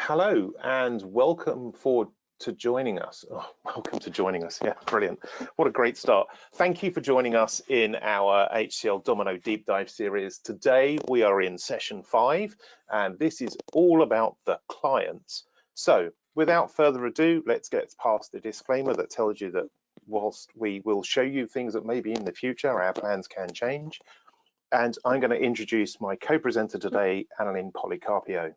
Hello and welcome to joining us. Oh, welcome to joining us. Yeah, brilliant. What a great start. Thank you for joining us in our HCL Domino Deep Dive series. Today we are in session 5 and this is all about the clients. So without further ado, let's get past the disclaimer that tells you that whilst we will show you things that maybe in the future, our plans can change. And I'm going to introduce my co-presenter today, Annalyn Policarpio.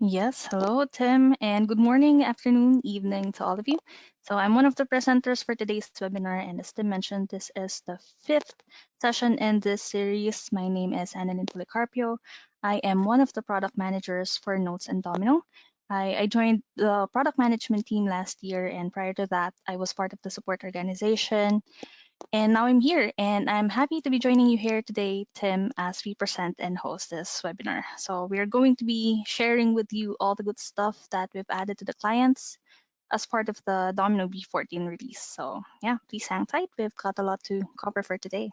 Yes, hello, Tim, and good morning, afternoon, evening to all of you. So I'm one of the presenters for today's webinar, and as Tim mentioned, this is the 5th session in this series. My name is Annalyn Policarpio. I am one of the product managers for Notes and Domino. I joined the product management team last year, and prior to that, I was part of the support organization. And now I'm here, and I'm happy to be joining you here today, Tim, as we present and host this webinar. So we're going to be sharing with you all the good stuff that we've added to the clients as part of the Domino v14 release. So yeah, please hang tight. We've got a lot to cover for today.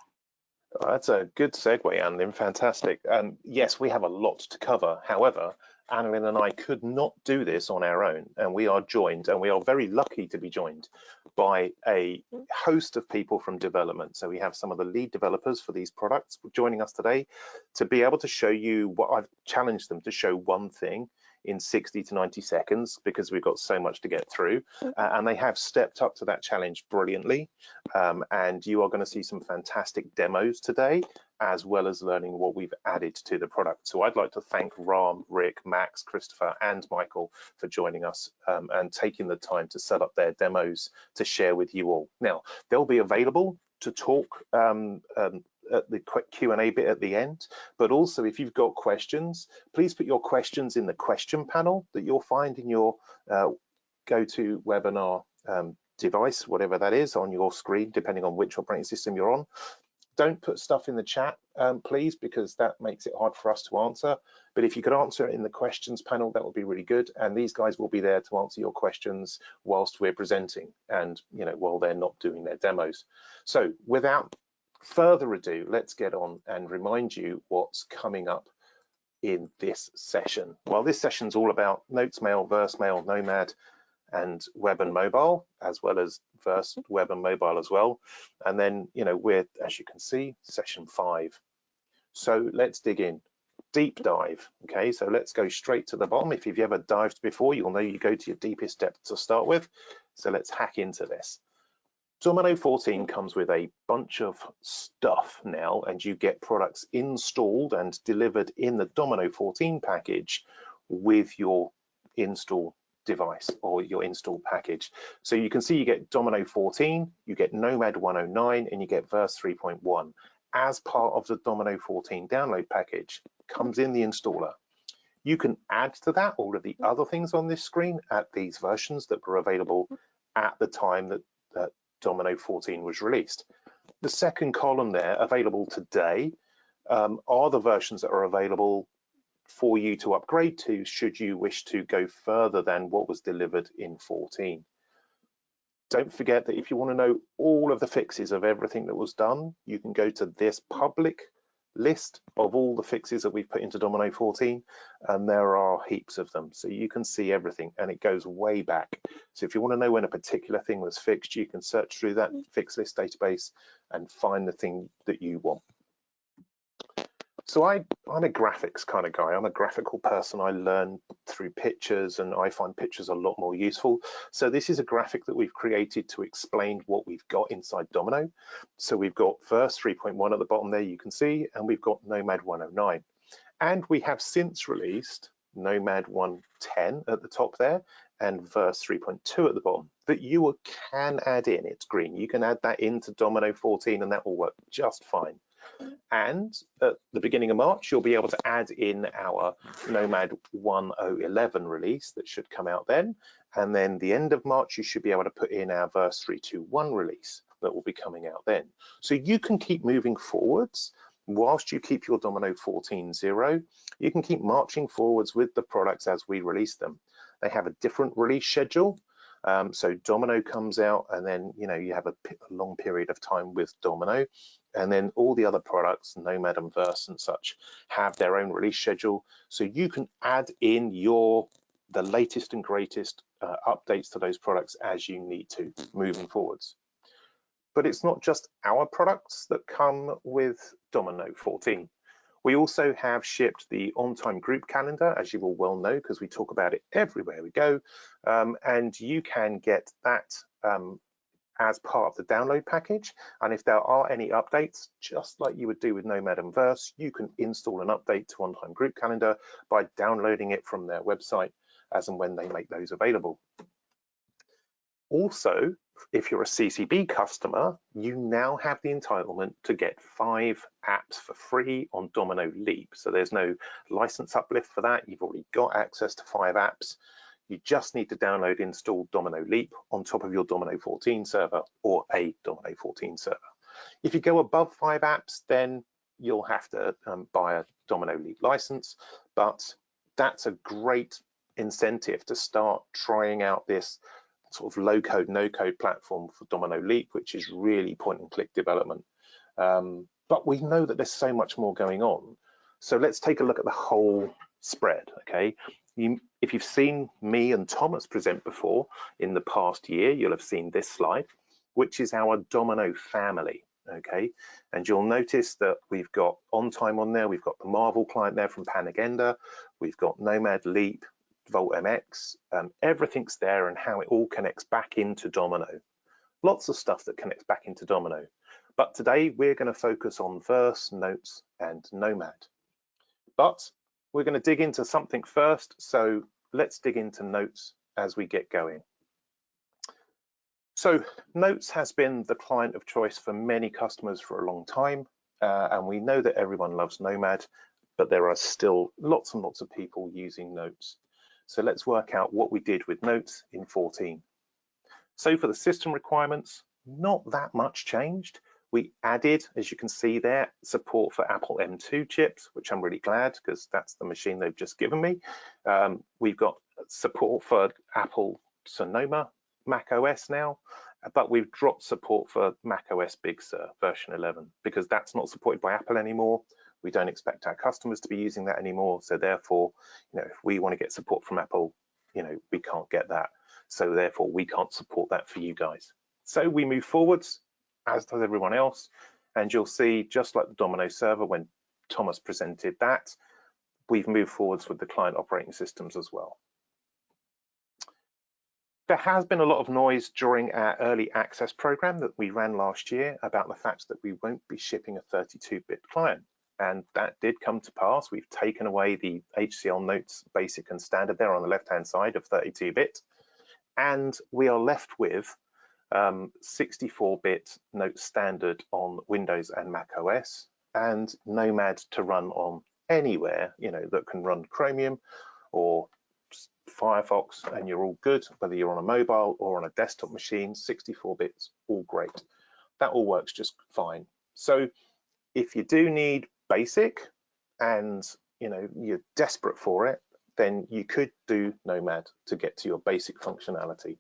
That's a good segue, Annalyn. Fantastic. Yes, we have a lot to cover. However, Annalyn and I could not do this on our own, and we are joined, and we are very lucky to be joined by a host of people from development. So we have some of the lead developers for these products joining us today to be able to show you what I've challenged them to show one thing in 60 to 90 seconds because we've got so much to get through, and they have stepped up to that challenge brilliantly, and you are going to see some fantastic demos today as well as learning what we've added to the product. So I'd like to thank Ram, Rick, Max, Christopher and Michael for joining us and taking the time to set up their demos to share with you all. Now they'll be available to talk at the quick Q&A bit at the end, but also if you've got questions, please put your questions in the question panel that you'll find in your GoToWebinar device, whatever that is on your screen, depending on which operating system you're on. Don't put stuff in the chat, please, because that makes it hard for us to answer. But if you could answer it in the questions panel, that would be really good. And these guys will be there to answer your questions whilst we're presenting and, you know, while they're not doing their demos. So without further ado, let's get on and remind you what's coming up in this session. Well, this session's all about Notes Mail, Verse Mail, Nomad, and web and mobile, as well as Verse, web and mobile as well. And then, you know, we're, as you can see, session 5. So let's dig in. Deep dive. Okay, so let's go straight to the bottom. If you've ever dived before, you'll know you go to your deepest depth to start with. So let's hack into this. Domino 14 comes with a bunch of stuff now, and you get products installed and delivered in the Domino 14 package with your install device or your install package. So you can see you get Domino 14, you get Nomad 109, and you get Verse 3.1 as part of the Domino 14 download package. Comes in the installer. You can add to that all of the other things on this screen at these versions that were available at the time that Domino 14 was released. The second column there, available today, are the versions that are available for you to upgrade to should you wish to go further than what was delivered in 14. Don't forget that if you want to know all of the fixes of everything that was done, you can go to this public list of all the fixes that we've put into Domino 14, and there are heaps of them, so you can see everything, and it goes way back. So if you want to know when a particular thing was fixed, you can search through that fix list database and find the thing that you want. So I'm a graphics kind of guy. I'm a graphical person. I learn through pictures, and I find pictures a lot more useful. So this is a graphic that we've created to explain what we've got inside Domino. So we've got Verse 3.1 at the bottom there, you can see, and we've got Nomad 109. And we have since released Nomad 110 at the top there, and Verse 3.2 at the bottom that you can add in. It's green. You can add that into Domino 14, and that will work just fine. And at the beginning of March, you'll be able to add in our Nomad 1011 release that should come out then. And then the end of March, you should be able to put in our Verse 321 release that will be coming out then. So you can keep moving forwards whilst you keep your Domino 14.0. You can keep marching forwards with the products as we release them. They have a different release schedule. So Domino comes out, and then, you know, you have a long period of time with Domino. And then all the other products, Nomad and Verse and such, have their own release schedule. So you can add in the latest and greatest updates to those products as you need to moving forwards. But it's not just our products that come with Domino 14. We also have shipped the on-time group calendar, as you will well know, because we talk about it everywhere we go. And you can get that as part of the download package. And if there are any updates, just like you would do with Nomad and Verse, you can install an update to on-time group calendar by downloading it from their website as and when they make those available. Also, if you're a CCB customer, you now have the entitlement to get 5 apps for free on Domino Leap. So there's no license uplift for that. You've already got access to 5 apps. You just need to download, install Domino Leap on top of your Domino 14 server or a Domino 14 server. If you go above 5 apps, then you'll have to buy a Domino Leap license, but that's a great incentive to start trying out this sort of low-code, no-code platform for Domino Leap, which is really point-and-click development. But we know that there's so much more going on. So let's take a look at the whole spread, okay? If you've seen me and Thomas present before in the past year, you'll have seen this slide, which is our Domino family, okay? And you'll notice that we've got OnTime on there, we've got the Marvel client there from Panagenda, we've got Nomad, Leap, Volt MX, everything's there and how it all connects back into Domino. Lots of stuff that connects back into Domino. But today we're going to focus on Verse, Notes, and Nomad. But we're going to dig into something first, so let's dig into Notes as we get going. So Notes has been the client of choice for many customers for a long time, and we know that everyone loves Nomad, but there are still lots and lots of people using Notes. So let's work out what we did with Notes in 14. So for the system requirements, not that much changed. We added, as you can see there, support for Apple M2 chips, which I'm really glad because that's the machine they've just given me. We've got support for Apple Sonoma Mac OS now, but we've dropped support for Mac OS Big Sur version 11 because that's not supported by Apple anymore. We don't expect our customers to be using that anymore. So therefore, if we want to get support from Apple, we can't get that. So therefore, we can't support that for you guys. So we move forwards, as does everyone else. And you'll see, just like the Domino server, when Thomas presented that, we've moved forwards with the client operating systems as well. There has been a lot of noise during our early access program that we ran last year about the fact that we won't be shipping a 32-bit client. And that did come to pass. We've taken away the HCL Notes basic and standard there on the left-hand side of 32-bit. And we are left with 64-bit Notes standard on Windows and Mac OS, and Nomad to run on anywhere, that can run Chromium or Firefox, and you're all good, whether you're on a mobile or on a desktop machine. 64 bits, all great. That all works just fine. So if you do need basic and you're desperate for it, then you could do Nomad to get to your basic functionality.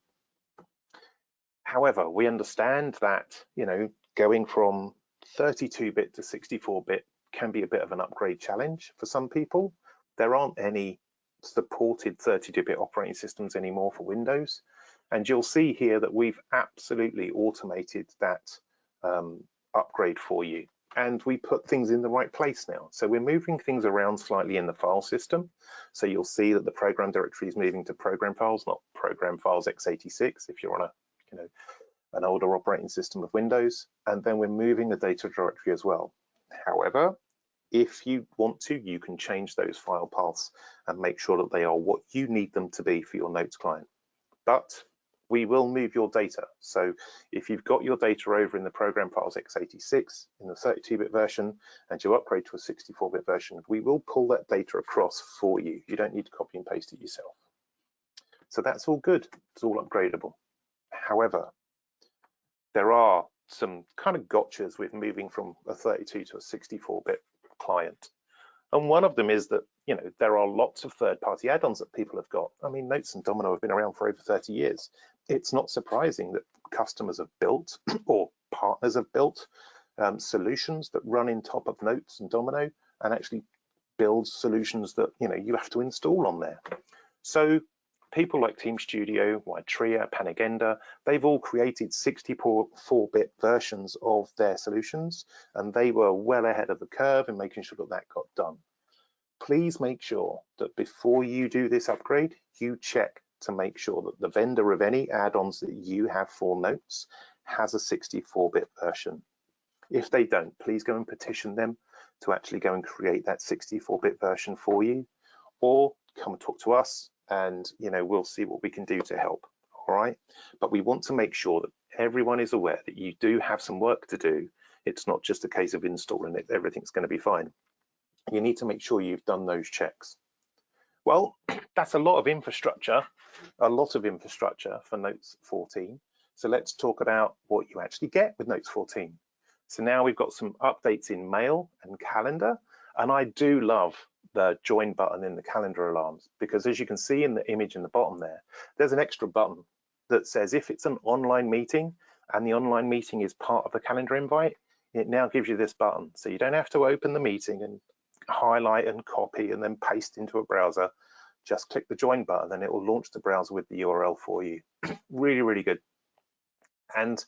However, we understand that going from 32-bit to 64-bit can be a bit of an upgrade challenge for some people. There aren't any supported 32-bit operating systems anymore for Windows, and you'll see here that we've absolutely automated that upgrade for you. And we put things in the right place now. So we're moving things around slightly in the file system. So you'll see that the program directory is moving to program files, not program files x86 if you're on an older operating system of Windows. And then we're moving the data directory as well. However, if you want to, you can change those file paths and make sure that they are what you need them to be for your Notes client. But we will move your data. So if you've got your data over in the program files x86 in the 32-bit version and you upgrade to a 64-bit version, we will pull that data across for you. You don't need to copy and paste it yourself. So that's all good. It's all upgradable. However, there are some kind of gotchas with moving from a 32 to a 64-bit client. And one of them is that, there are lots of third-party add-ons that people have got. I mean, Notes and Domino have been around for over 30 years. It's not surprising that customers have built or partners have built solutions that run in top of Notes and Domino, and actually builds solutions that you have to install on there. So people like Team Studio, Wytria, Panagenda, they've all created 64-bit versions of their solutions, and they were well ahead of the curve in making sure that that got done. Please make sure that before you do this upgrade, you check to make sure that the vendor of any add-ons that you have for Notes has a 64-bit version. If they don't, please go and petition them to actually go and create that 64-bit version for you, or come and talk to us, and we'll see what we can do to help. All right, but we want to make sure that everyone is aware that you do have some work to do. It's not just a case of installing it, everything's going to be fine. You need to make sure you've done those checks. Well, that's a lot of infrastructure for Notes 14. So let's talk about what you actually get with Notes 14. So now we've got some updates in Mail and Calendar, and I do love the join button in the calendar alarms, because as you can see in the image in the bottom there, there's an extra button that says if it's an online meeting and the online meeting is part of the calendar invite, it now gives you this button. So you don't have to open the meeting and highlight and copy and then paste into a browser. Just click the join button and it will launch the browser with the URL for you. Really, really good. And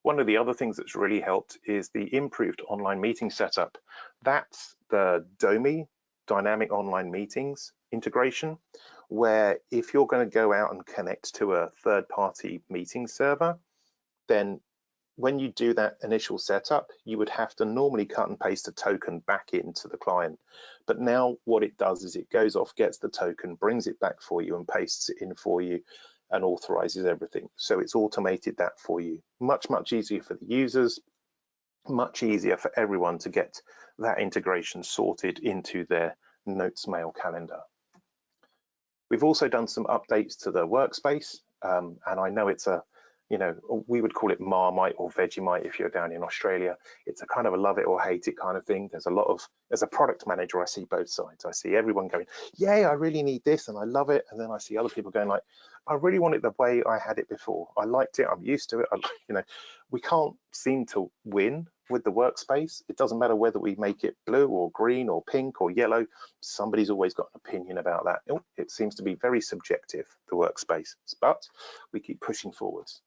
one of the other things that's really helped is the improved online meeting setup. That's the DOMI, Dynamic Online Meetings integration, where if you're going to go out and connect to a third-party meeting server, then when you do that initial setup, you would have to normally cut and paste a token back into the client. But now what it does is it goes off, gets the token, brings it back for you and pastes it in for you and authorizes everything. So it's automated that for you. Much, much easier for the users, much easier for everyone to get that integration sorted into their Notes Mail calendar. We've also done some updates to the workspace, and I know it's a, we would call it Marmite or Vegemite if you're down in Australia. It's a kind of a love it or hate it kind of thing. There's a lot of, as a product manager, I see both sides. I see everyone going, yay, I really need this and I love it. And then I see other people going like, I really want it the way I had it before. I liked it, I'm used to it. We can't seem to win with the workspace. It doesn't matter whether we make it blue or green or pink or yellow. Somebody's always got an opinion about that. It seems to be very subjective, the workspace, but we keep pushing forwards.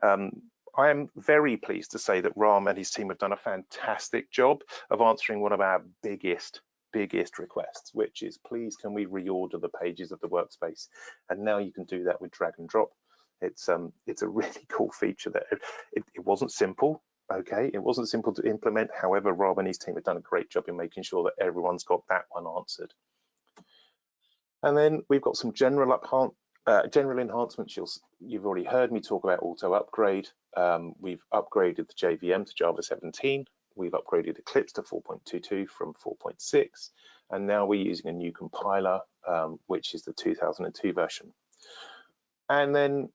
I am very pleased to say that Ram and his team have done a fantastic job of answering one of our biggest requests, which is, please can we reorder the pages of the workspace? And now you can do that with drag and drop. It's a really cool feature that it wasn't simple. Okay, it wasn't simple to implement. However, Rob and his team have done a great job in making sure that everyone's got that one answered. And then we've got some general enhancements. You've already heard me talk about auto upgrade. We've upgraded the JVM to Java 17. We've upgraded Eclipse to 4.22 from 4.6. And now we're using a new compiler, which is the 2002 version. And then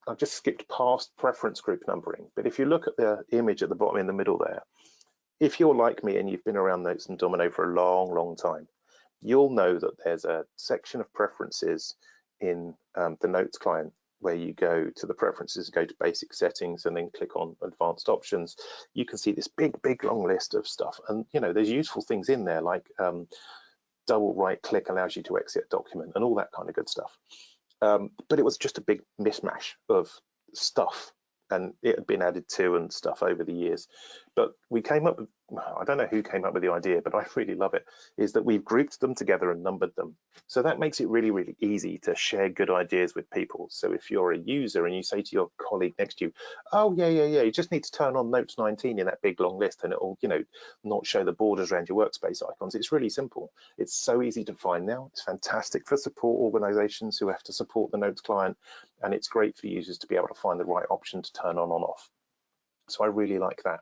I've just skipped past preference group numbering, but if you look at the image at the bottom in the middle there, if you're like me and you've been around Notes and Domino for a long time, you'll know that there's a section of preferences in the Notes client where you go to the preferences, go to basic settings and then click on advanced options. You can see this big long list of stuff, and there's useful things in there like double right click allows you to exit a document and all that kind of good stuff. But it was just a big mishmash of stuff, and it had been added to and stuff over the years. But we came up with, I don't know who came up with the idea, but I really love it, is that we've grouped them together and numbered them. So that makes it really easy to share good ideas with people. So if you're a user and you say to your colleague next to you, oh yeah, you just need to turn on Notes 19 in that big long list and it'll, not show the borders around your workspace icons. It's really simple. It's so easy to find now. It's fantastic for support organizations who have to support the Notes client, and it's great for users to be able to find the right option to turn on or off. So I really like that.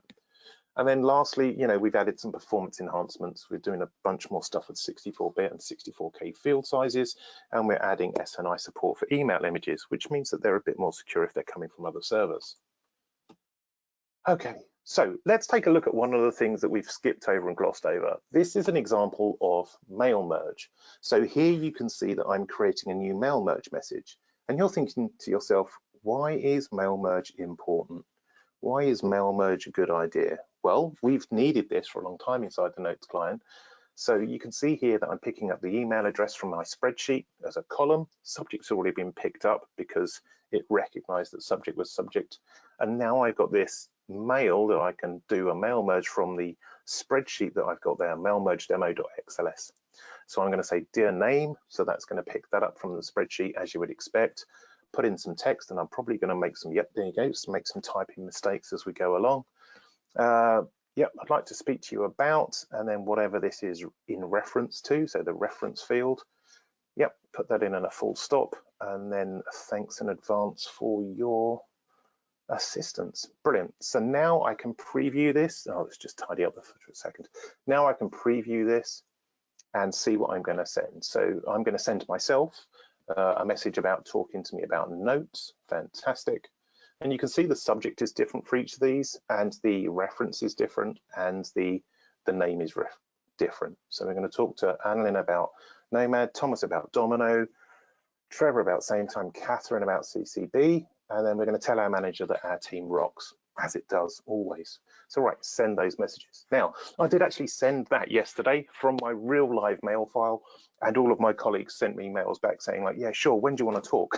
And then lastly, we've added some performance enhancements. We're doing a bunch more stuff with 64-bit and 64K field sizes, and we're adding SNI support for email images, which means that they're a bit more secure if they're coming from other servers. Okay, so let's take a look at one of the things that we've skipped over and glossed over. This is an example of mail merge. So here you can see that I'm creating a new mail merge message, and you're thinking to yourself, why is mail merge important? Why is mail merge a good idea? Well, we've needed this for a long time inside the Notes client. So you can see here that I'm picking up the email address from my spreadsheet as a column. Subject's already been picked up because it recognized that subject was subject. And now I've got this mail that I can do a mail merge from the spreadsheet that I've got there, mailmergedemo.xls. So I'm going to say dear name. So that's going to pick that up from the spreadsheet as you would expect. Put in some text, and I'm probably going to make some, yep, there you go, so make some typing mistakes as we go along. Yep, I'd like to speak to you about, and then whatever this is in reference to, so the reference field. Yep, put that in and a full stop, and then thanks in advance for your assistance. Brilliant. So now I can preview this. Oh, let's just tidy up the footer a second. Now I can preview this and see what I'm going to send. So I'm going to send myself a message about talking to me about notes. Fantastic. And you can see the subject is different for each of these, and the reference is different, and the name is different. So we're going to talk to Annalyn about Nomad, Thomas about Domino, Trevor about Same Time, Catherine about CCB, and then we're going to tell our manager that our team rocks, as it does always. So right, send those messages. Now, I did actually send that yesterday from my real live mail file, and all of my colleagues sent me mails back saying like, yeah, sure, when do you want to talk?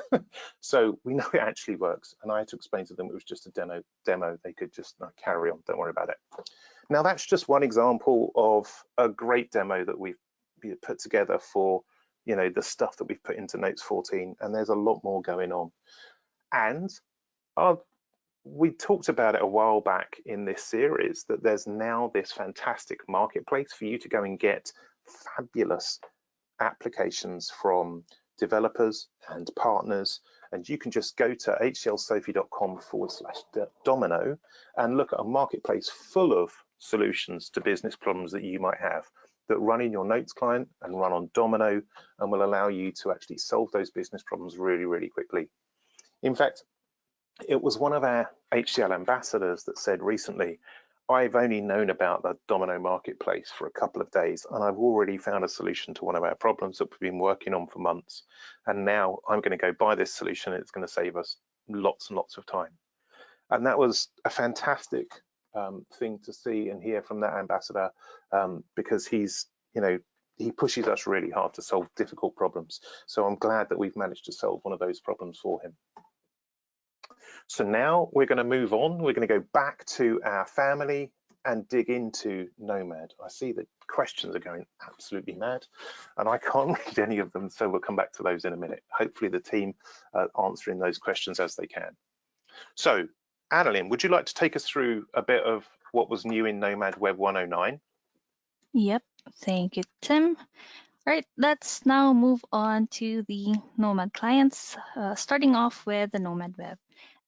So we know it actually works, and I had to explain to them it was just a demo. They could just carry on, don't worry about it. Now, that's just one example of a great demo that we've put together for, you know, the stuff that we've put into Notes 14, and there's a lot more going on. And we talked about it a while back in this series that there's now this fantastic marketplace for you to go and get fabulous applications from developers and partners, and you can just go to hclsophie.com/domino and look at a marketplace full of solutions to business problems that you might have that run in your Notes client and run on Domino, and will allow you to actually solve those business problems really, really quickly. In fact, it was one of our HCL ambassadors that said recently, I've only known about the Domino marketplace for a couple of days, and I've already found a solution to one of our problems that we've been working on for months. And now I'm going to go buy this solution, and it's going to save us lots and lots of time. And that was a fantastic thing to see and hear from that ambassador, because he's, you know, he pushes us really hard to solve difficult problems. So I'm glad that we've managed to solve one of those problems for him. So now we're going to move on. We're going to go back to our family and dig into Nomad. I see that questions are going absolutely mad, and I can't read any of them, so we'll come back to those in a minute. Hopefully the team are answering those questions as they can. So, Annalyn, would you like to take us through a bit of what was new in Nomad Web 109? Yep, thank you, Tim. All right, let's now move on to the Nomad clients, starting off with the Nomad Web.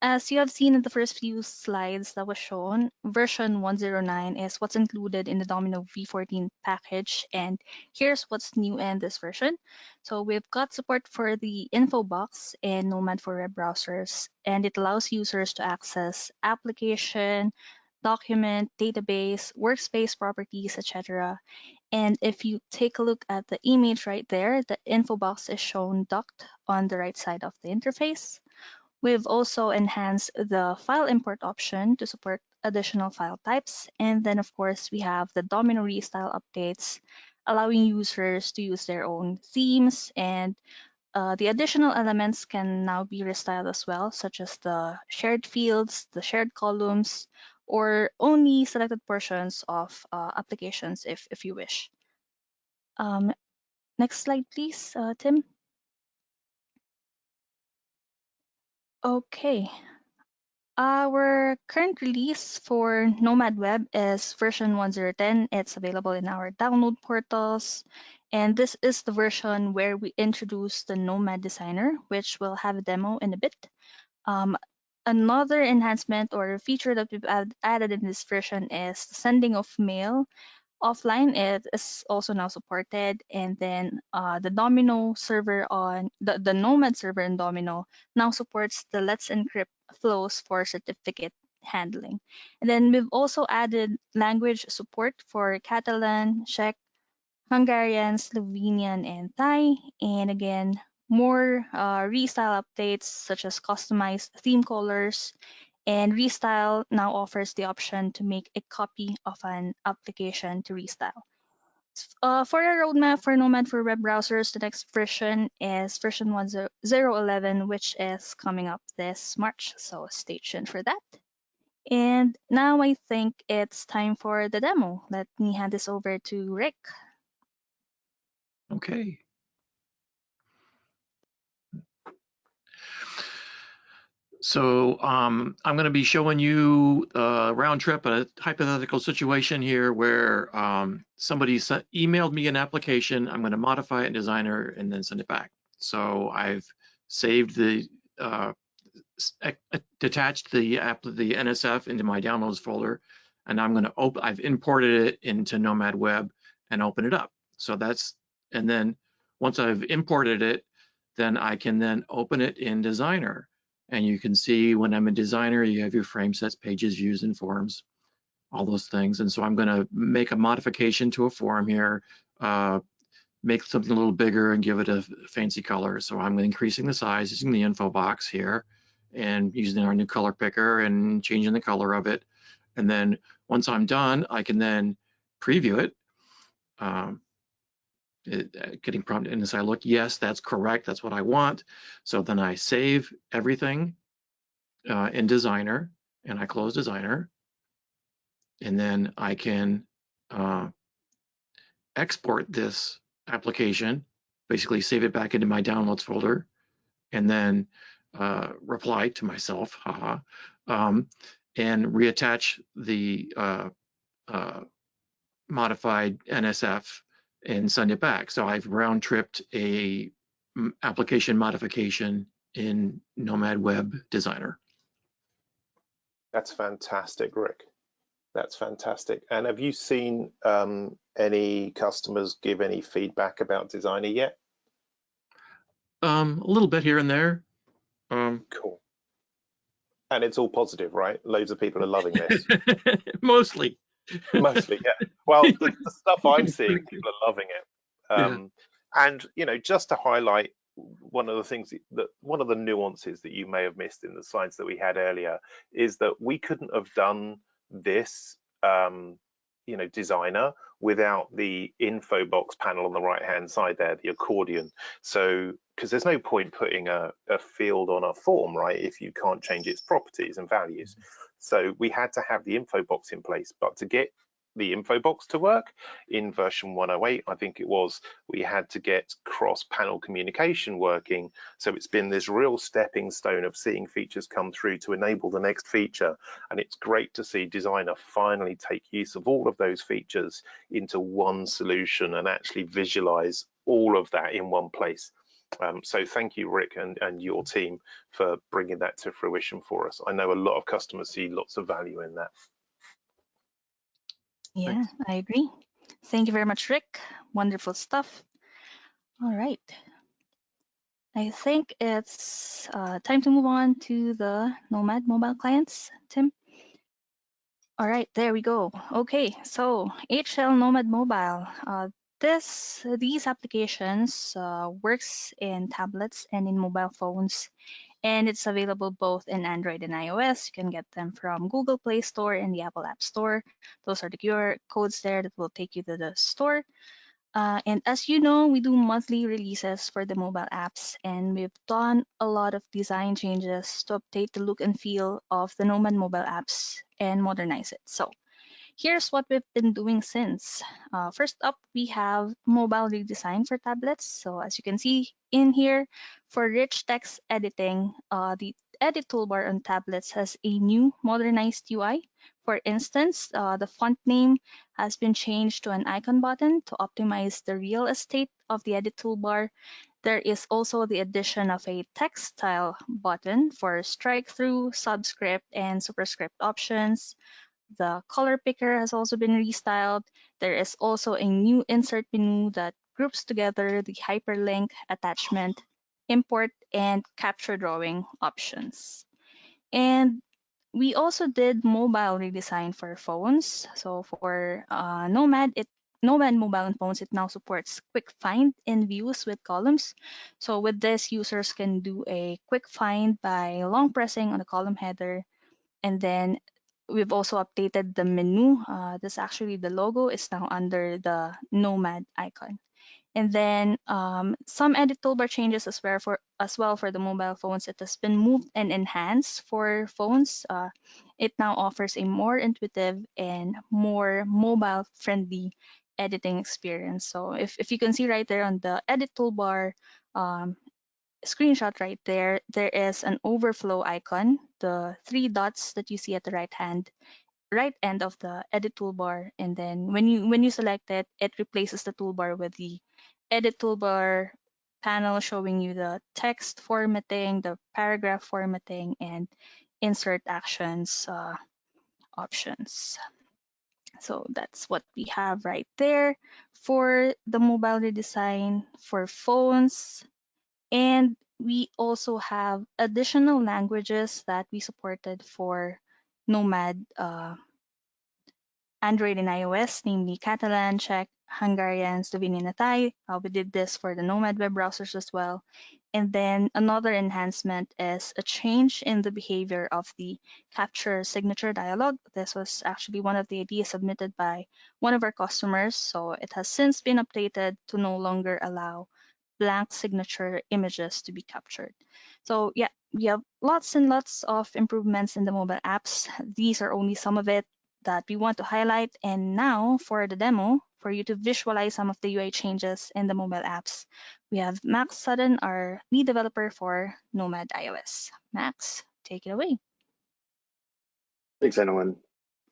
As you have seen in the first few slides that was shown, version 109 is what's included in the Domino v14 package, and here's what's new in this version. So we've got support for the info box in Nomad for web browsers, and it allows users to access application, document, database, workspace properties, etc. And if you take a look at the image right there, the info box is shown docked on the right side of the interface. We've also enhanced the file import option to support additional file types. And then, of course, we have the Domino restyle updates, allowing users to use their own themes. And the additional elements can now be restyled as well, such as the shared fields, the shared columns, or only selected portions of applications if you wish. Next slide, please, Tim. Okay. Our current release for Nomad Web is version 1010. It's available in our download portals. And this is the version where we introduce the Nomad Designer, which will have a demo in a bit. Another enhancement or feature that we've added in this version is the sending of mail offline. It is also now supported, and then the Domino server on the Nomad server in Domino now supports the Let's Encrypt flows for certificate handling. And then we've also added language support for Catalan, Czech, Hungarian, Slovenian, and Thai. And again, more restyle updates such as customized theme colors And Restyle now offers the option to make a copy of an application to restyle. For a roadmap for Nomad for web browsers, the next version is version 1.0.11, which is coming up this March. So stay tuned for that. And now I think it's time for the demo. Let me hand this over to Rick. Okay. So I'm going to be showing you a round trip, a hypothetical situation here where somebody emailed me an application. I'm going to modify it in Designer and then send it back. So I've saved the detached the NSF into my downloads folder, and I'm going to I've imported it into Nomad Web and open it up. So that's, and then once I've imported it, then I can then open it in Designer. And you can see when I'm in Designer, you have your frame sets, pages, views, and forms, all those things. And so I'm going to make a modification to a form here, make something a little bigger and give it a fancy color. So I'm increasing the size using the info box here and using our new color picker and changing the color of it. And then once I'm done, I can then preview it. Getting prompted, and as I look, yes, that's correct, that's what I want. So then I save everything in Designer, and I close Designer, and then I can export this application, basically save it back into my downloads folder, and then reply to myself, haha, and reattach the modified NSF and send it back. So I've round tripped a application modification in Nomad Web Designer. That's fantastic, Rick. That's fantastic. And have you seen any customers give any feedback about Designer yet? A little bit here and there. Cool. And it's all positive, right? Loads of people are loving this. Mostly. Mostly, yeah. Well, the stuff I'm seeing, people are loving it. And you know, just to highlight one of the things that one of the nuances that you may have missed in the slides that we had earlier is that we couldn't have done this, you know, Designer without the info box panel on the right hand side there, the accordion. So because there's no point putting a field on a form, right, if you can't change its properties and values. So we had to have the info box in place, but to get the info box to work in version 108, I think it was, we had to get cross-panel communication working. So it's been this real stepping stone of seeing features come through to enable the next feature. And it's great to see Designer finally take use of all of those features into one solution and actually visualize all of that in one place. So thank you, Rick, and your team for bringing that to fruition for us. I know a lot of customers see lots of value in that. Yeah, Thanks. I agree. Thank you very much, Rick. Wonderful stuff. All right. I think it's time to move on to the Nomad mobile clients, Tim. All right, there we go. Okay, so HCL Nomad Mobile. These applications works in tablets and in mobile phones, and it's available both in Android and iOS. You can get them from Google Play Store and the Apple App Store. Those are the QR codes there that will take you to the store. And as you know, we do monthly releases for the mobile apps, and we've done a lot of design changes to update the look and feel of the Nomad mobile apps and modernize it. So here's what we've been doing since. First up, we have mobile redesign for tablets. So as you can see in here, for rich text editing, the edit toolbar on tablets has a new modernized UI. For instance, the font name has been changed to an icon button to optimize the real estate of the edit toolbar. There is also the addition of a text style button for strike through, subscript, and superscript options. The color picker has also been restyled. There is also a new insert menu that groups together the hyperlink, attachment, import, and capture drawing options. And we also did mobile redesign for phones. So for Nomad mobile and phones, it now supports quick find in views with columns. So with this, users can do a quick find by long pressing on the column header, And then we've also updated the menu. This actually, the logo is now under the Nomad icon. And then some edit toolbar changes as well for the mobile phones. It has been moved and enhanced for phones. It now offers a more intuitive and more mobile-friendly editing experience. So if you can see right there on the edit toolbar screenshot right there, there is an overflow icon, the three dots that you see at the right end of the edit toolbar, and then when you select it, it replaces the toolbar with the edit toolbar panel showing you the text formatting, the paragraph formatting, and insert actions options. So that's what we have right there for the mobile redesign for phones. And we also have additional languages that we supported for Nomad Android and iOS, namely Catalan, Czech, Hungarian, Slovenian, and Thai. We did this for the Nomad web browsers as well. And then another enhancement is a change in the behavior of the capture signature dialog. This was actually one of the ideas submitted by one of our customers. So it has since been updated to no longer allow blank signature images to be captured. So yeah, we have lots and lots of improvements in the mobile apps. These are only some of it that we want to highlight. And now for the demo, for you to visualize some of the UI changes in the mobile apps, we have Max Sutton, our lead developer for Nomad iOS. Max, take it away. Thanks, Annalyn.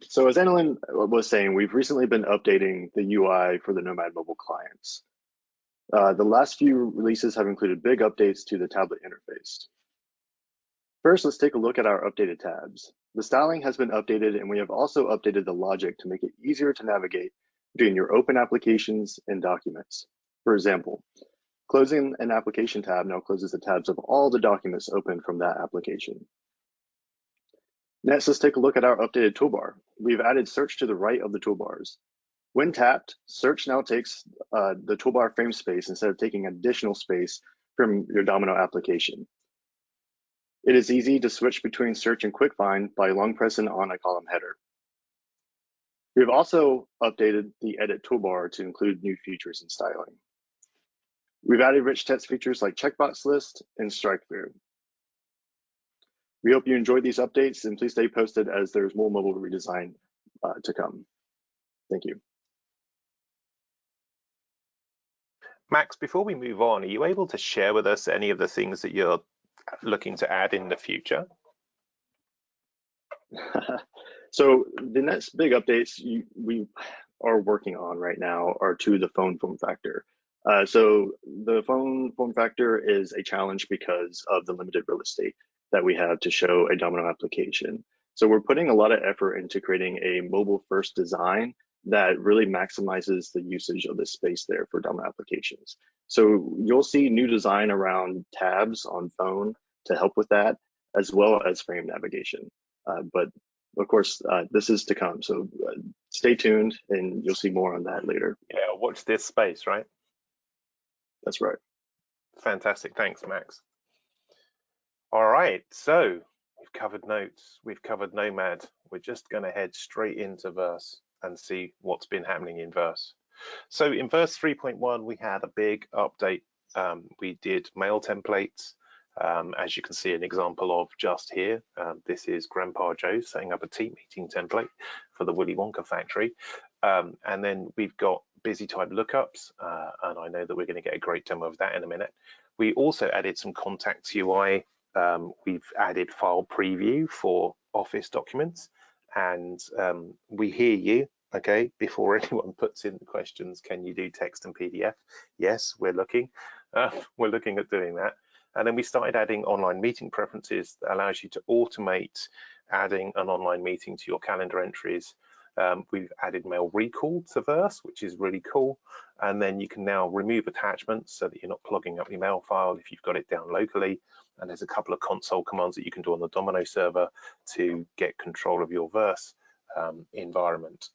So as Annalyn was saying, we've recently been updating the UI for the Nomad mobile clients. The last few releases have included big updates to the tablet interface. First, let's take a look at our updated tabs. The styling has been updated, and we have also updated the logic to make it easier to navigate between your open applications and documents. For example, closing an application tab now closes the tabs of all the documents open from that application. Next, let's take a look at our updated toolbar. We've added search to the right of the toolbars. When tapped, search now takes the toolbar frame space instead of taking additional space from your Domino application. It is easy to switch between search and quick find by long pressing on a column header. We have also updated the edit toolbar to include new features and styling. We've added rich text features like checkbox list and strike through. We hope you enjoyed these updates, and please stay posted as there's more mobile redesign to come. Thank you. Max, before we move on, are you able to share with us any of the things that you're looking to add in the future? So the next big updates we are working on right now are to the phone form factor. So the phone form factor is a challenge because of the limited real estate that we have to show a Domino application. So we're putting a lot of effort into creating a mobile first design that really maximizes the usage of the space there for Domino applications. So you'll see new design around tabs on phone to help with that, as well as frame navigation. But of course, this is to come. So stay tuned and you'll see more on that later. Yeah, watch this space, right? That's right. Fantastic. Thanks, Max. All right, so we've covered notes, we've covered Nomad. We're just going to head straight into verse and see what's been happening in verse. So in verse 3.1, we had a big update. We did mail templates. As you can see an example of just here, this is Grandpa Joe setting up a team meeting template for the Willy Wonka factory. And then we've got busy type lookups, and I know that we're going to get a great demo of that in a minute. We also added some contacts UI. We've added file preview for Office documents, and we hear you. Okay, before anyone puts in the questions, can you do text and PDF? Yes, we're looking at doing that. And then we started adding online meeting preferences that allows you to automate adding an online meeting to your calendar entries. We've added mail recall to Verse, which is really cool. And then you can now remove attachments so that you're not clogging up your mail file if you've got it down locally. And there's a couple of console commands that you can do on the Domino server to get control of your Verse environment.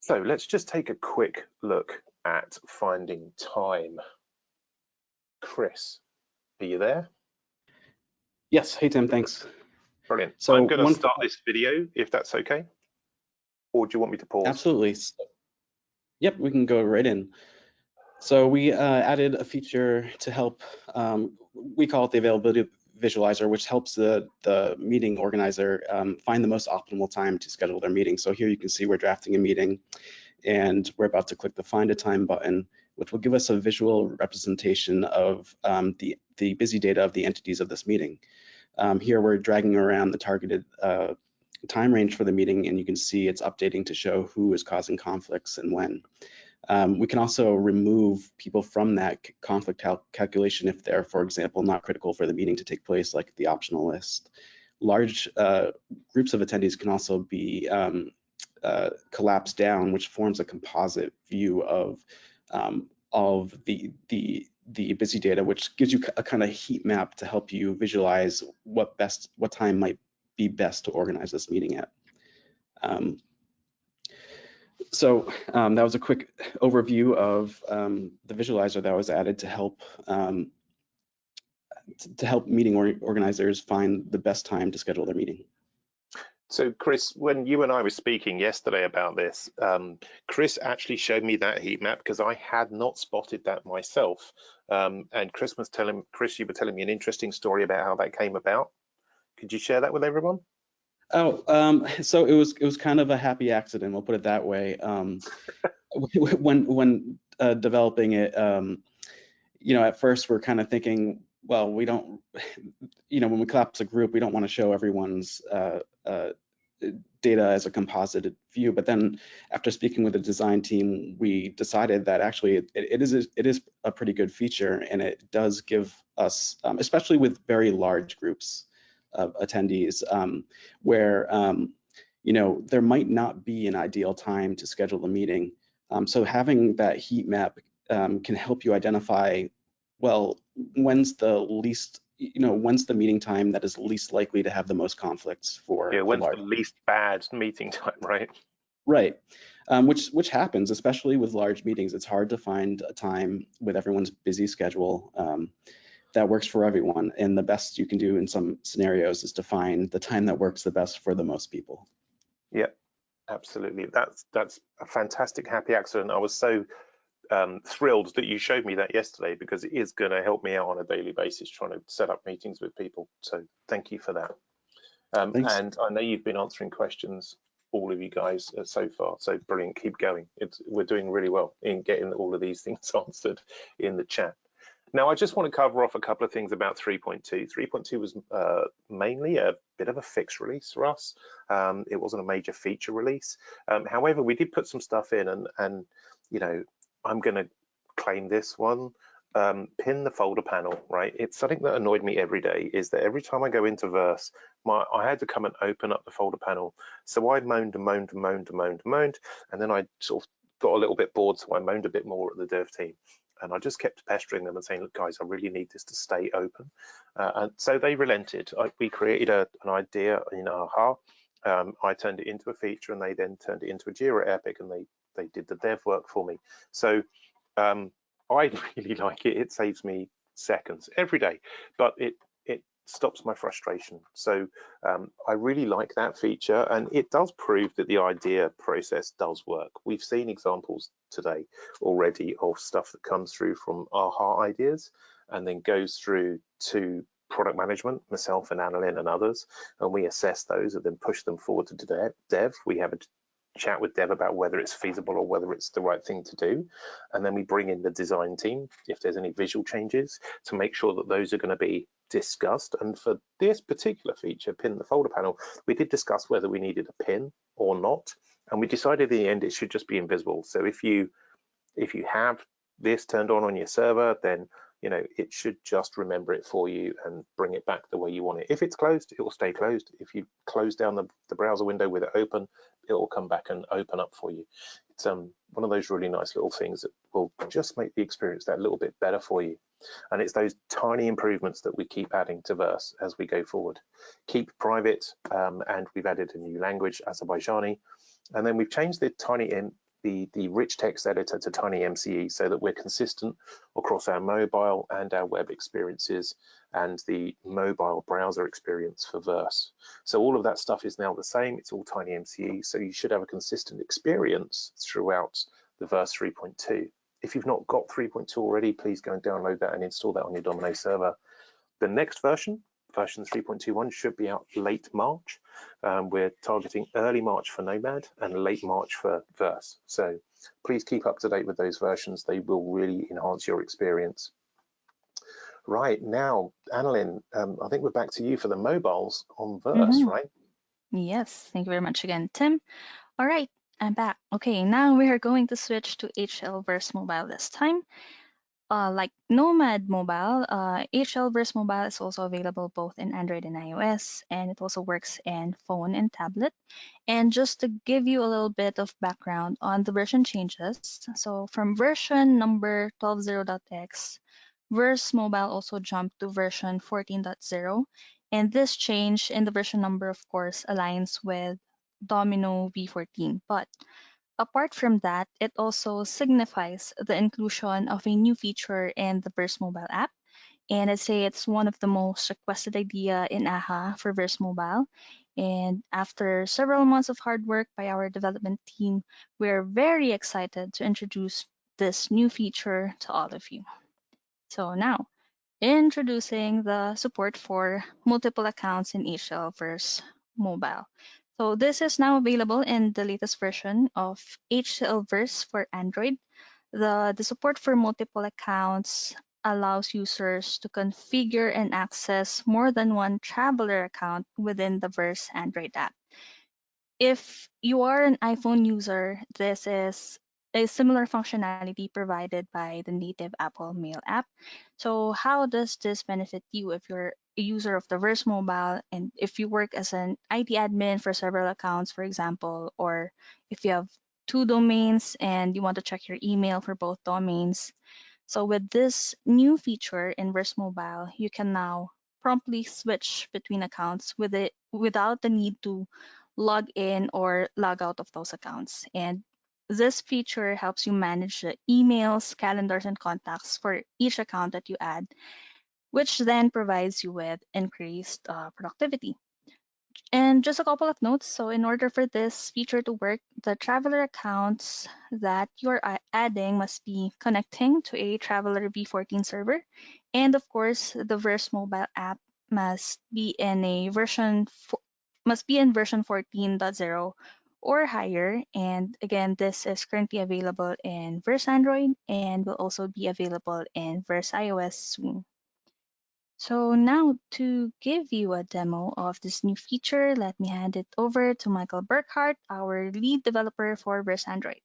So let's just take a quick look at finding time. Chris, are you there? Yes. Hey, Tim. Thanks. Brilliant. So I'm going to start this video, if that's okay. Or do you want me to pause? Absolutely. Yep, we can go right in. So we added a feature to help, we call it the availability visualizer, which helps the meeting organizer find the most optimal time to schedule their meeting. So here you can see we're drafting a meeting and we're about to click the find a time button, which will give us a visual representation of the busy data of the entities of this meeting. Here we're dragging around the targeted time range for the meeting, and you can see it's updating to show who is causing conflicts and when. We can also remove people from that conflict calculation if they're, for example, not critical for the meeting to take place, like the optional list. Large groups of attendees can also be collapsed down, which forms a composite view of the busy data, which gives you a kind of heat map to help you visualize what time might be best to organize this meeting at. So that was a quick overview of the visualizer that was added to help meeting organizers find the best time to schedule their meeting. So Chris, when you and I were speaking yesterday about this, Chris actually showed me that heat map because I had not spotted that myself. And Chris, you were telling me an interesting story about how that came about. Could you share that with everyone? Oh, so it was kind of a happy accident. We'll put it that way. When developing it, at first we're kind of thinking, well, we don't, when we collapse a group, we don't want to show everyone's data as a composite view. But then after speaking with the design team, we decided that actually it is a pretty good feature, and it does give us, especially with very large groups of attendees, where there might not be an ideal time to schedule a meeting. So having that heat map can help you identify, well, when's the meeting time that is least likely to have the most conflicts for when's the least bad meeting time, right? Right, which happens, especially with large meetings. It's hard to find a time with everyone's busy schedule that works for everyone. And the best you can do in some scenarios is to find the time that works the best for the most people. Yeah, absolutely. That's a fantastic happy accident. I was so thrilled that you showed me that yesterday, because it is going to help me out on a daily basis trying to set up meetings with people. So thank you for that. And I know you've been answering questions, all of you guys, so far. So brilliant. Keep going. We're doing really well in getting all of these things answered in the chat. Now, I just want to cover off a couple of things about 3.2. 3.2 was mainly a bit of a fixed release for us. It wasn't a major feature release. However, we did put some stuff in, and I'm going to claim this one. Pin the folder panel, right? It's something that annoyed me every day, is that every time I go into Verse, I had to come and open up the folder panel. So I moaned and moaned and moaned and moaned and moaned, and then I sort of got a little bit bored, so I moaned a bit more at the dev team. And I just kept pestering them and saying, look, guys, I really need this to stay open. And so they relented. We created an idea in AHA. I turned it into a feature, and they then turned it into a Jira Epic, and they did the dev work for me. So I really like it. It saves me seconds every day, but it stops my frustration. So I really like that feature, and it does prove that the idea process does work. We've seen examples today already of stuff that comes through from AHA ideas and then goes through to product management, myself and Annalyn and others, and we assess those and then push them forward to dev. We have a chat with dev about whether it's feasible or whether it's the right thing to do, and then we bring in the design team if there's any visual changes to make sure that those are going to be discussed. And for this particular feature, pin the folder panel, we did discuss whether we needed a pin or not, and we decided in the end it should just be invisible. So if you have this turned on your server, then it should just remember it for you and bring it back the way you want it. If it's closed, it will stay closed. If you close down the browser window with it open, it will come back and open up for you. It's one of those really nice little things that will just make the experience that little bit better for you. And it's those tiny improvements that we keep adding to Verse as we go forward. Keep private, and we've added a new language, Azerbaijani, and then we've changed the tiny the rich text editor to TinyMCE so that we're consistent across our mobile and our web experiences and the mobile browser experience for Verse. So all of that stuff is now the same. It's all TinyMCE, so you should have a consistent experience throughout the Verse 3.2. If you've not got 3.2 already, please go and download that and install that on your Domino server. The next version 3.21, should be out late March. We're targeting early March for Nomad and late March for Verse. So please keep up to date with those versions. They will really enhance your experience. Right, now, Annalyn, I think we're back to you for the mobiles on Verse, right? Yes, thank you very much again, Tim. All right, I'm back. Okay, now we are going to switch to HCL Verse Mobile this time. Like Nomad Mobile, HCL Verse Mobile is also available both in Android and iOS, and it also works in phone and tablet. And just to give you a little bit of background on the version changes, so from version number 12.0.x, Verse Mobile also jumped to version 14.0, and this change in the version number, of course, aligns with Domino v14. But apart from that, it also signifies the inclusion of a new feature in the Verse Mobile app. And I'd say it's one of the most requested idea in AHA for Verse Mobile. And after several months of hard work by our development team, we're very excited to introduce this new feature to all of you. So now, introducing the support for multiple accounts in HCL Verse Mobile. So this is now available in the latest version of HCL Verse for Android. The support for multiple accounts allows users to configure and access more than one traveler account within the Verse Android app. If you are an iPhone user, this is a similar functionality provided by the native Apple Mail app. So how does this benefit you if you're a user of the Verse Mobile and if you work as an IT admin for several accounts, for example, or if you have 2 domains and you want to check your email for both domains? So with this new feature in Verse Mobile, you can now promptly switch between accounts without the need to log in or log out of those accounts. And this feature helps you manage the emails, calendars, and contacts for each account that you add, which then provides you with increased productivity. And just a couple of notes. So in order for this feature to work, the traveler accounts that you're adding must be connecting to a Traveler v14 server. And of course, the Verse mobile app must be in version 14.0 or higher. And again, this is currently available in Verse Android and will also be available in Verse iOS soon. So now to give you a demo of this new feature, let me hand it over to Michael Burkhart, our lead developer for Verse Android.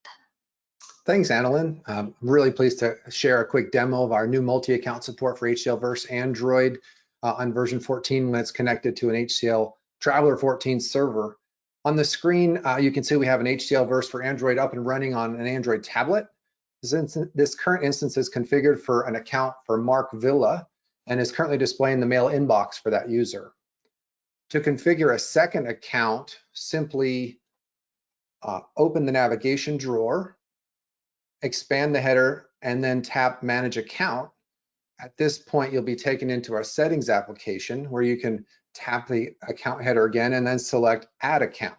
Thanks, Annalyn. I'm really pleased to share a quick demo of our new multi-account support for HCL Verse Android on version 14 when it's connected to an HCL Traveler 14 server. On the screen, you can see we have an HCL Verse for Android up and running on an Android tablet. This current instance is configured for an account for Mark Villa and is currently displaying the mail inbox for that user. To configure a second account, simply open the navigation drawer, expand the header, and then tap Manage Account. At this point, you'll be taken into our settings application where you can tap the account header again and then select Add Account.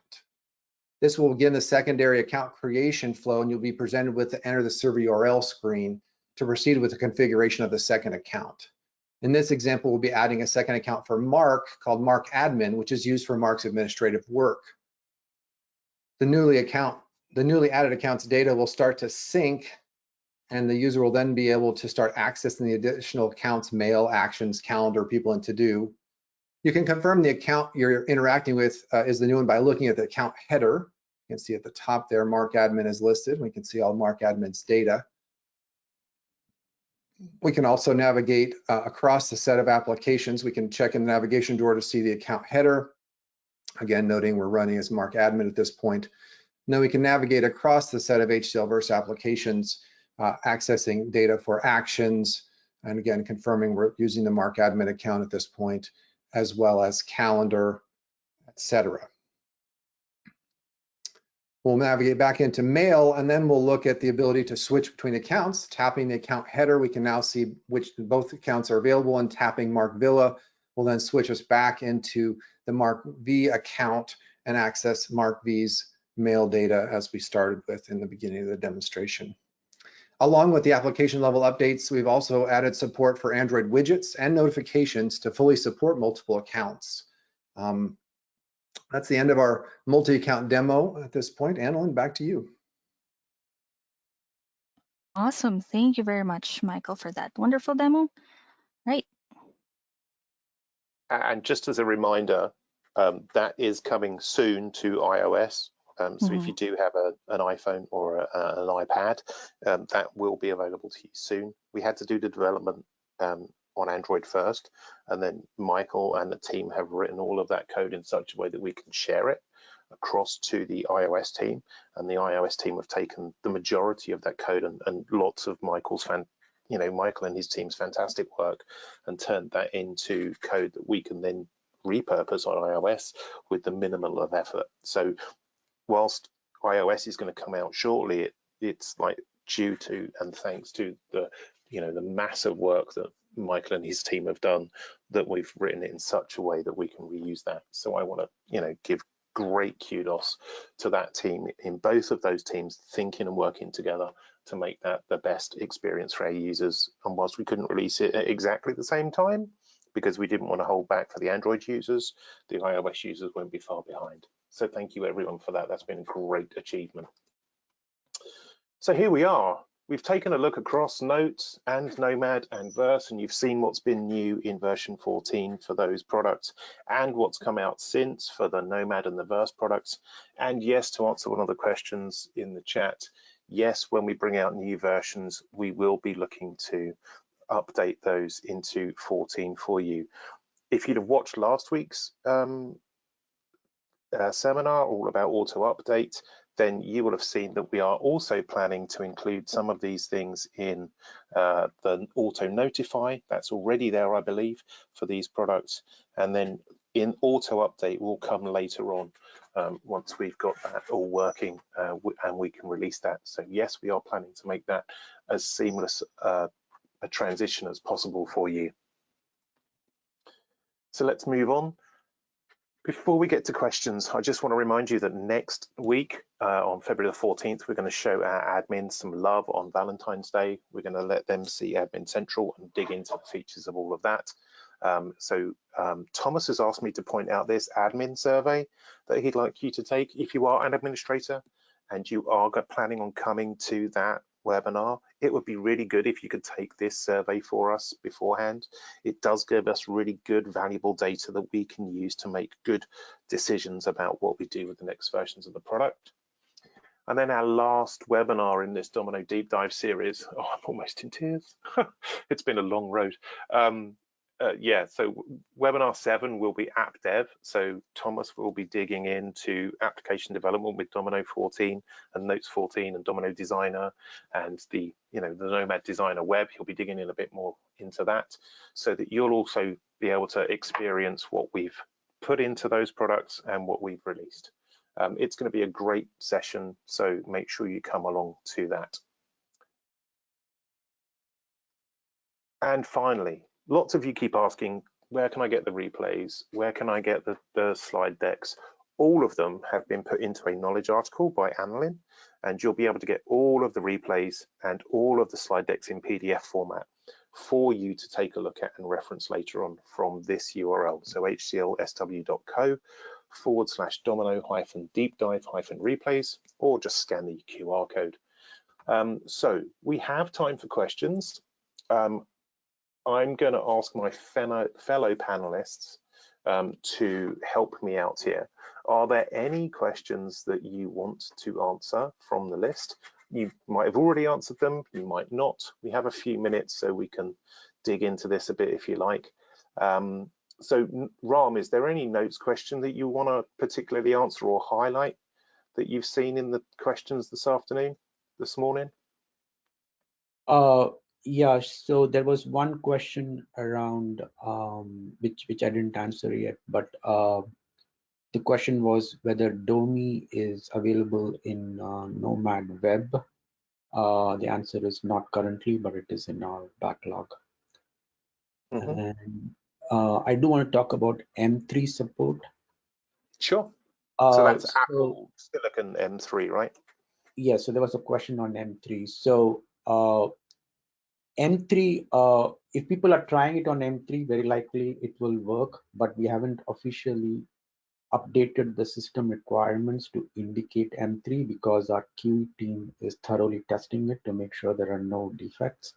This will begin the secondary account creation flow, and you'll be presented with the Enter the Server URL screen to proceed with the configuration of the second account. In this example, we'll be adding a second account for Mark called Mark Admin, which is used for Mark's administrative work. The newly added account's data will start to sync, and the user will then be able to start accessing the additional account's mail, actions, calendar, people, and to-do. You can confirm the account you're interacting with is the new one by looking at the account header. You can see at the top there, Mark Admin is listed. We can see all Mark Admin's data. We can also navigate across the set of applications. We can check in the navigation drawer to see the account header. Again, noting we're running as Mark Admin at this point. And then we can navigate across the set of HCL Verse applications, accessing data for actions, and again, confirming we're using the Mark Admin account at this point, as well as calendar, etc. We'll navigate back into mail, and then we'll look at the ability to switch between accounts. Tapping the account header, we can now see which both accounts are available, and tapping Mark Villa will then switch us back into the Mark V account and access Mark V's mail data as we started with in the beginning of the demonstration. Along with the application level updates, we've also added support for Android widgets and notifications to fully support multiple accounts. That's the end of our multi-account demo at this point. Annalyn, back to you. Awesome. Thank you very much, Michael, for that wonderful demo. Right. And just as a reminder, that is coming soon to iOS. So if you do have an iPhone or an iPad, that will be available to you soon. We had to do the development on Android first, and then Michael and the team have written all of that code in such a way that we can share it across to the iOS team, and the iOS team have taken the majority of that code and lots of Michael and his team's fantastic work and turned that into code that we can then repurpose on iOS with the minimal of effort. So whilst iOS is going to come out shortly, it's like due to and thanks to the massive work that Michael and his team have done, that we've written it in such a way that we can reuse that. So I want to give great kudos to that team in both of those teams, thinking and working together to make that the best experience for our users. And whilst we couldn't release it at exactly the same time because we didn't want to hold back for the Android users, the iOS users won't be far behind. So thank you everyone for that. That's been a great achievement. So here we are. We've taken a look across Notes and Nomad and Verse, and you've seen what's been new in version 14 for those products and what's come out since for the Nomad and the Verse products. And yes, to answer one of the questions in the chat, yes, when we bring out new versions, we will be looking to update those into 14 for you. If you'd have watched last week's seminar all about auto update, then you will have seen that we are also planning to include some of these things in the auto notify. That's already there, I believe, for these products. And then in auto update will come later on once we've got that all working and we can release that. So yes, we are planning to make that as seamless a transition as possible for you. So let's move on. Before we get to questions, I just want to remind you that next week on February the 14th, we're going to show our admins some love on Valentine's Day. We're going to let them see Admin Central and dig into the features of all of that. Thomas has asked me to point out this admin survey that he'd like you to take. If you are an administrator and you are planning on coming to that webinar, it would be really good if you could take this survey for us beforehand. It does give us really good, valuable data that we can use to make good decisions about what we do with the next versions of the product. And then our last webinar in this Domino Deep Dive series, oh, I'm almost in tears. It's been a long road. So webinar 7 will be app dev. So Thomas will be digging into application development with Domino 14 and Notes 14 and Domino Designer and the Nomad Designer web. He'll be digging in a bit more into that so that you'll also be able to experience what we've put into those products and what we've released. It's going to be a great session, so make sure you come along to that. And finally, lots of you keep asking, where can I get the replays? Where can I get the slide decks? All of them have been put into a knowledge article by Annalyn, and you'll be able to get all of the replays and all of the slide decks in PDF format for you to take a look at and reference later on from this URL. So hclsw.co/domino-deep-dive-replays, or just scan the QR code. So we have time for questions. I'm going to ask my fellow panelists to help me out here. Are there any questions that you want to answer from the list? You might have already answered them, you might not. We have a few minutes so we can dig into this a bit if you like. So Ram, is there any notes question that you want to particularly answer or highlight that you've seen in the questions this morning? Yeah, so there was one question around which I didn't answer yet, but The question was whether Domi is available in Nomad Web. The answer is not currently, but it is in our backlog. Mm-hmm. And I do want to talk about M3 support. Sure. So that's So, Apple Silicon M3, right? Yeah, so there was a question on M3. So M3, if people are trying it on M3, very likely it will work, but we haven't officially updated the system requirements to indicate M3 because our QE team is thoroughly testing it to make sure there are no defects.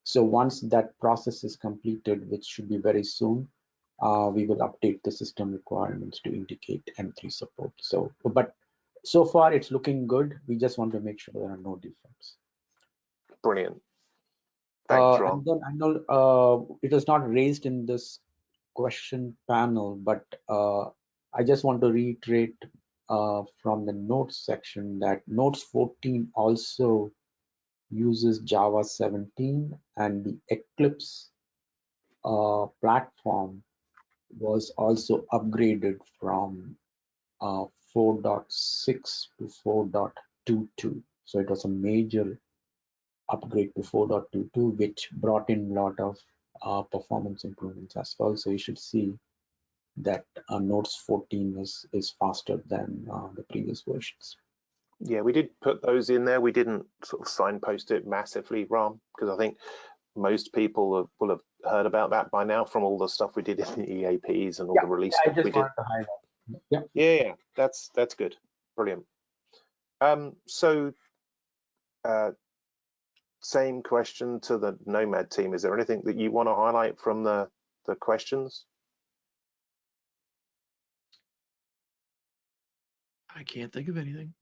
So once that process is completed, which should be very soon, we will update the system requirements to indicate M3 support. So, but so far it's looking good. We just want to make sure there are no defects. Brilliant. Thanks, Ron. And then I know it was not raised in this question panel, but I just want to reiterate from the notes section that notes 14 also uses Java 17, and the Eclipse platform was also upgraded from 4.6 to 4.22. So it was a major upgrade to 4.22, which brought in a lot of performance improvements as well. So you should see that Notes 14 is faster than the previous versions. Yeah, we did put those in there. We didn't sort of signpost it massively, Ram, because I think most people will have heard about that by now from all the stuff we did in the EAPs and all the release stuff we did. To highlight. Yeah, that's good. Brilliant. So same question to the Nomad team. Is there anything that you want to highlight from the questions? I can't think of anything.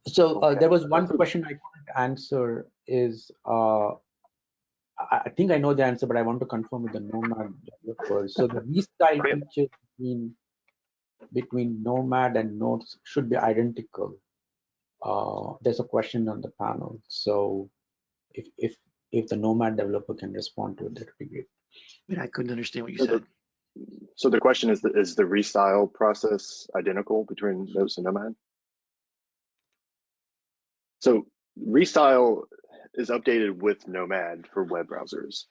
So Okay. there was one question I couldn't answer is, I think I know the answer, but I want to confirm with the Nomad developers. So the restyle features between Nomad and Notes should be identical. There's a question on the panel. So if the Nomad developer can respond to it, that would be great. I mean, I couldn't understand what you said. So the question is the restyle process identical between Notes and Nomad? So restyle is updated with Nomad for web browsers.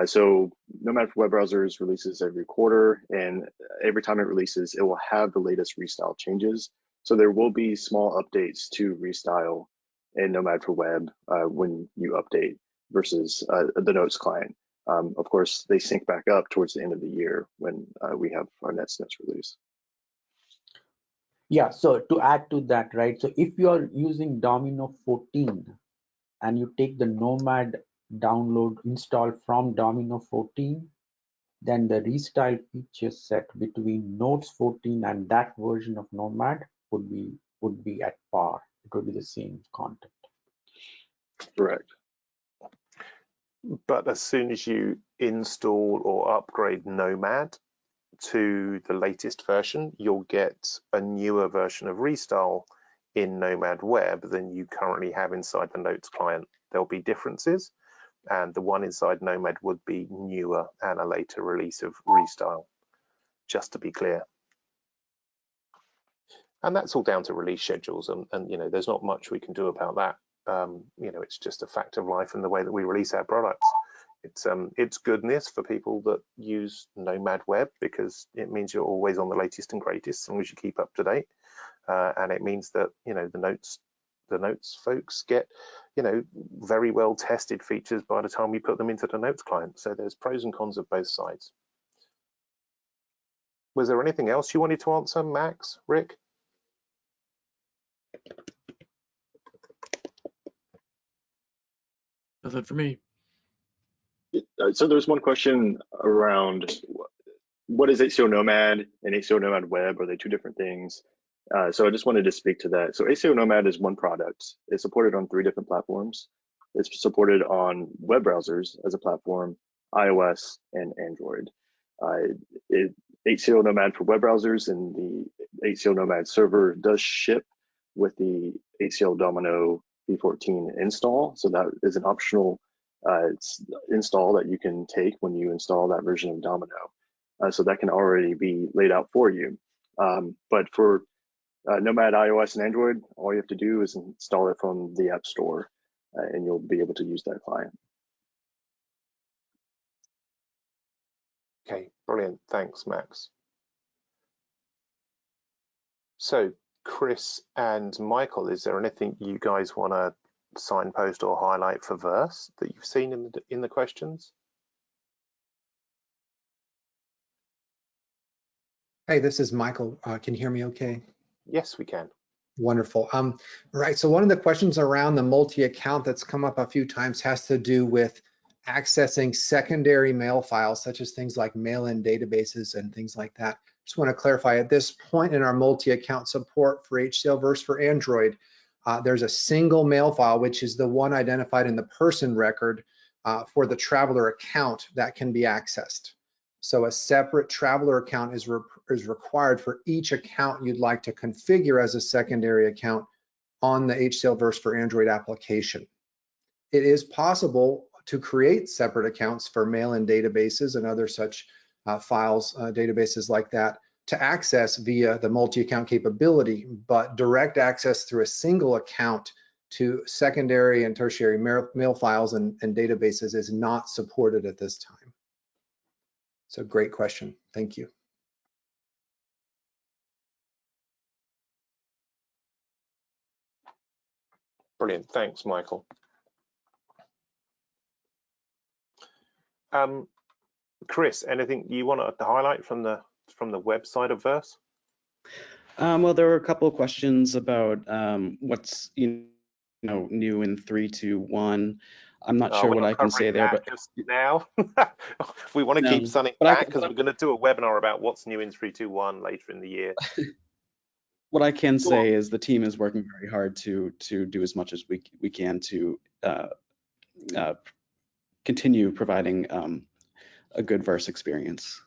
So Nomad for web browsers releases every quarter, and every time it releases, it will have the latest restyle changes. So there will be small updates to restyle in Nomad for web when you update versus the Notes client. Of course, they sync back up towards the end of the year when we have our next Notes release. Yeah, so to add to that, right? So if you are using Domino 14 and you take the Nomad download install from Domino 14, then the restyle feature set between Notes 14 and that version of Nomad would be at par. It would be the same content. Correct. But as soon as you install or upgrade Nomad to the latest version, you'll get a newer version of Restyle in Nomad Web than you currently have inside the Notes client. There'll be differences, and the one inside Nomad would be newer and a later release of Restyle, just to be clear. And that's all down to release schedules, and you know, there's not much we can do about that. You know, it's just a fact of life and the way that we release our products. It's goodness for people that use Nomad Web because it means you're always on the latest and greatest as long as you keep up to date, and it means that, you know, the Notes folks get, you know, very well tested features by the time we put them into the Notes client. So there's pros and cons of both sides. Was there anything else you wanted to answer, Max, Rick? Nothing for me. So there's one question around what is HCL Nomad and HCL Nomad Web? Are they two different things? So I just wanted to speak to that. So HCL Nomad is one product. It's supported on 3 different platforms. It's supported on web browsers as a platform, iOS and Android. HCL Nomad for web browsers and the HCL Nomad server does ship with the HCL Domino v14 install. So that is an optional install that you can take when you install that version of Domino. So that can already be laid out for you. But for Nomad iOS and Android, all you have to do is install it from the App Store, and you'll be able to use that client. Okay, brilliant. Thanks, Max. So, Chris and Michael, is there anything you guys want to signpost or highlight for Verse that you've seen in the questions? Hey, this is Michael. Can you hear me okay? Yes, we can. Wonderful. Right, so one of the questions around the multi-account that's come up a few times has to do with accessing secondary mail files, such as things like mail-in databases and things like that. Just want to clarify, at this point in our multi-account support for HCL Verse for Android, there's a single mail file, which is the one identified in the person record for the traveler account that can be accessed. So a separate traveler account is required for each account you'd like to configure as a secondary account on the HCL Verse for Android application. It is possible to create separate accounts for mail-in databases and other such files, databases like that, to access via the multi-account capability, but direct access through a single account to secondary and tertiary mail files and databases is not supported at this time. So great question. Thank you. Brilliant. Thanks, Michael. Chris, anything you want to highlight from the website of Verse? Well, there were a couple of questions about what's new in 3.2.1. I'm not sure what I can say there, but just now we want to keep something back because we're going to do a webinar about what's new in 3.2.1 later in the year. What I can say is the team is working very hard to do as much as we can to continue providing a good Verse experience.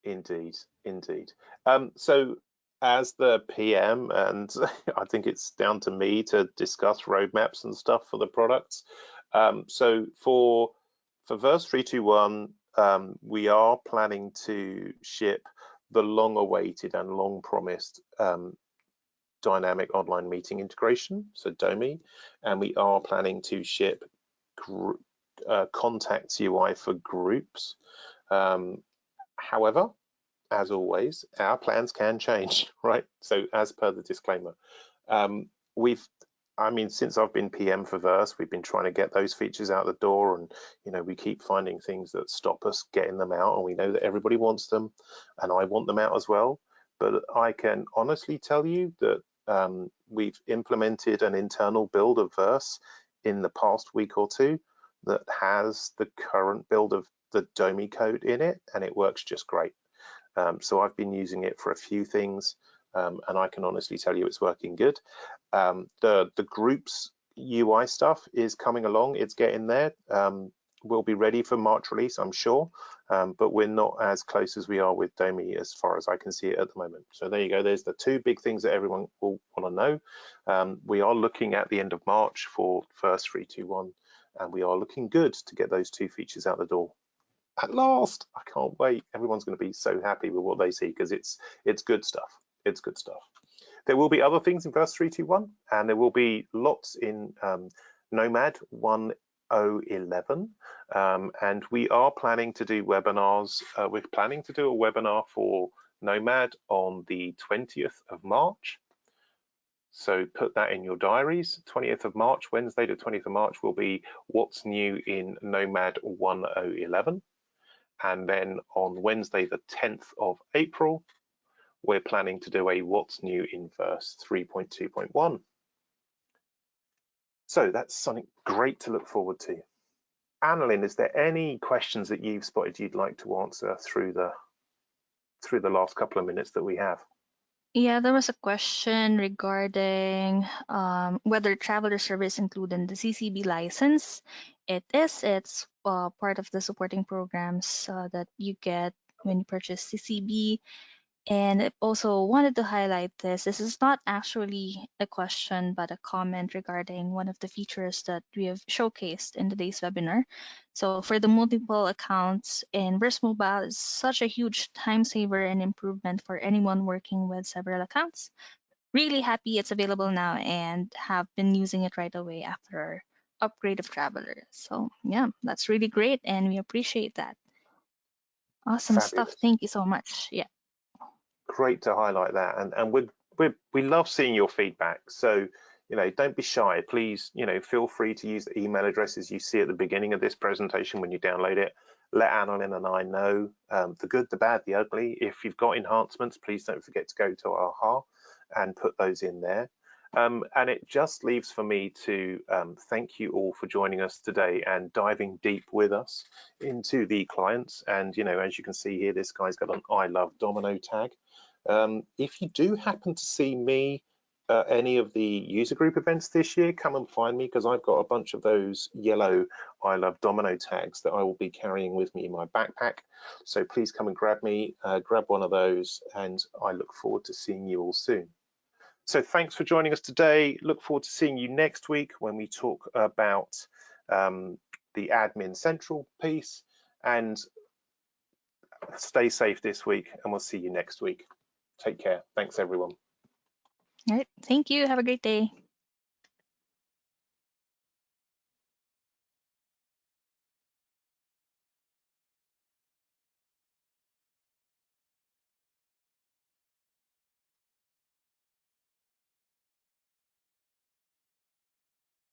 Indeed, indeed. So as the PM, and I think it's down to me to discuss roadmaps and stuff for the products. So for Verse 3.2.1, we are planning to ship the long-awaited and long-promised dynamic online meeting integration, so DOMI, and we are planning to ship contacts UI for groups. However, as always, our plans can change, right? So as per the disclaimer, since I've been PM for Verse, we've been trying to get those features out the door, and we keep finding things that stop us getting them out, and we know that everybody wants them, and I want them out as well. But I can honestly tell you that we've implemented an internal build of Verse in the past week or two that has the current build of the DOMI code in it, and it works just great. So I've been using it for a few things, and I can honestly tell you it's working good. The groups UI stuff is coming along, it's getting there. We'll be ready for March release, I'm sure, but we're not as close as we are with DOMI as far as I can see it at the moment. So there you go, there's the two big things that everyone will want to know. We are looking at the end of March for Verse 3.2.1, and we are looking good to get those two features out the door. At last, I can't wait. Everyone's going to be so happy with what they see because it's good stuff. It's good stuff. There will be other things in Verse 3.2.1, and there will be lots in Nomad 1.0.11, and we are planning to do webinars. We're planning to do a webinar for Nomad on the 20th of March. So put that in your diaries. 20th of March, Wednesday the 20th of March will be what's new in Nomad 1.0.11. And then on Wednesday, the 10th of April, we're planning to do a what's new in Verse 3.2.1. So that's something great to look forward to. Annalyn, is there any questions that you've spotted you'd like to answer through the last couple of minutes that we have? Yeah, there was a question regarding whether traveler service included in the CCB license. It is. It's part of the supporting programs that you get when you purchase CCB. And I also wanted to highlight this. This is not actually a question, but a comment regarding one of the features that we have showcased in today's webinar. So for the multiple accounts in Burst Mobile is such a huge time saver and improvement for anyone working with several accounts. Really happy it's available now and have been using it right away after our upgrade of Traveler. So yeah, that's really great and we appreciate that. Awesome stuff. Fabulous. Thank you so much. Yeah. Great to highlight that, and we love seeing your feedback. So don't be shy. Please feel free to use the email addresses you see at the beginning of this presentation when you download it. Let Annalyn and I know the good, the bad, the ugly. If you've got enhancements, please don't forget to go to AHA and put those in there. And it just leaves for me to thank you all for joining us today and diving deep with us into the clients. And as you can see here, this guy's got an I love Domino tag. If you do happen to see me at any of the user group events this year, come and find me, because I've got a bunch of those yellow I love Domino tags that I will be carrying with me in my backpack. So please come and grab me, grab one of those, and I look forward to seeing you all soon. So thanks for joining us today. Look forward to seeing you next week when we talk about the Admin Central piece. And stay safe this week, and we'll see you next week. Take care. Thanks, everyone. All right. Thank you. Have a great day.